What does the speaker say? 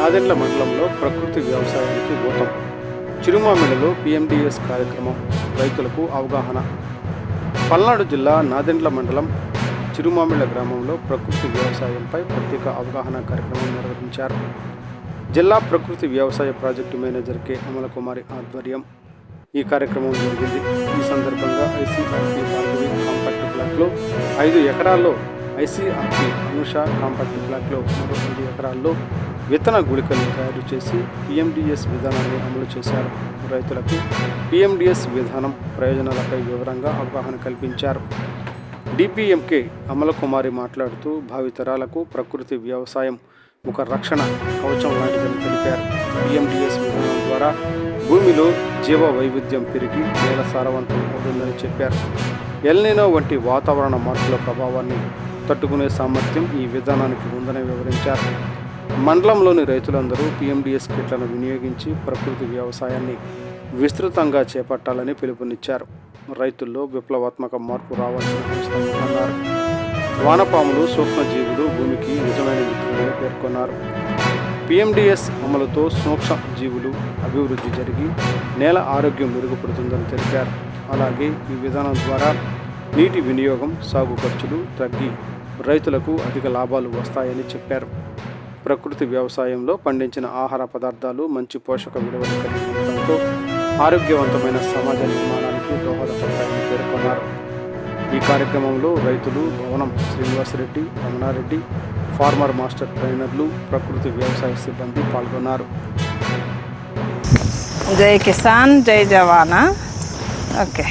నాదెండ్ల మండలంలో ప్రకృతి వ్యవసాయానికి ఊతం. చిరుమామిడిలో పిఎండిఎస్ కార్యక్రమం, రైతులకు అవగాహన. పల్నాడు జిల్లా నాదెండ్ల మండలం చిరుమామిళ్ళ గ్రామంలో ప్రకృతి వ్యవసాయంపై ప్రత్యేక అవగాహన కార్యక్రమం నిర్వహించారు. జిల్లా ప్రకృతి వ్యవసాయ ప్రాజెక్టు మేనేజర్ కె అమలకుమారి ఆధ్వర్యం ఈ కార్యక్రమం జరిగింది. ఈ సందర్భంగా ఐసీఆర్పీ భార్గవి కాంపాక్ట్ బ్లాక్లో 5 ఎకరాల్లో, ఐసీఆర్పీ అనుష కాంపాక్ట్ బ్లాక్లో మరో 5 ఎకరాల్లో విత్తన గుళికలు తయారు చేసి పిఎండిఎస్ విధానాన్ని అమలు చేశారు. రైతులకు పిఎండిఎస్ విధానం ప్రయోజనాలపై వివరంగా అవగాహన కల్పించారు. డిపిఎంకే అమలకుమారి మాట్లాడుతూ భావితరాలకు ప్రకృతి వ్యవసాయం ఒక రక్షణ కవచం లాంటిదని తెలిపారు. పిఎండిఎస్ విధానం ద్వారా భూమిలో జీవ వైవిధ్యం పెరిగి నేల సారవంతం అవుతుందని చెప్పారు. ఎల్నినో వంటి వాతావరణ మార్పుల ప్రభావాన్ని తట్టుకునే సామర్థ్యం ఈ విధానానికి ఉందని వివరించారు. మండలంలోని రైతులందరూ పిఎండిఎస్ కిట్లను వినియోగించి ప్రకృతి వ్యవసాయాన్ని విస్తృతంగా చేపట్టాలని పిలుపునిచ్చారు. రైతుల్లో విప్లవాత్మక మార్పు రావాల్సిన అవసరం ఉందన్నారు. వానపాములు, సూక్ష్మజీవులు భూమికి నిజమైన మిత్రులని పేర్కొన్నారు. పిఎండిఎస్ అమలుతో సూక్ష్మ జీవులు అభివృద్ధి జరిగి నేల ఆరోగ్యం మెరుగుపడుతుందని తెలిపారు. అలాగే ఈ విధానం ద్వారా నీటి వినియోగం, సాగు ఖర్చులు తగ్గి రైతులకు అధిక లాభాలు వస్తాయని చెప్పారు. ప్రకృతి వ్యవసాయంలో పండించిన ఆహార పదార్థాలు మంచి పోషక విలువలు కలిగి ఉండడంతో ఆరోగ్యవంతమైన సమాజ నిర్మాణానికి దోహదపడతాయని పేర్కొన్నారు. ఈ కార్యక్రమంలో రైతులు భవనం శ్రీనివాసరెడ్డి, రమణారెడ్డి, ఫార్మర్ మాస్టర్ ట్రైనర్లు, ప్రకృతి వ్యవసాయ సిబ్బంది పాల్గొన్నారు. జై కిసాన్, జై జవానా. ఓకే.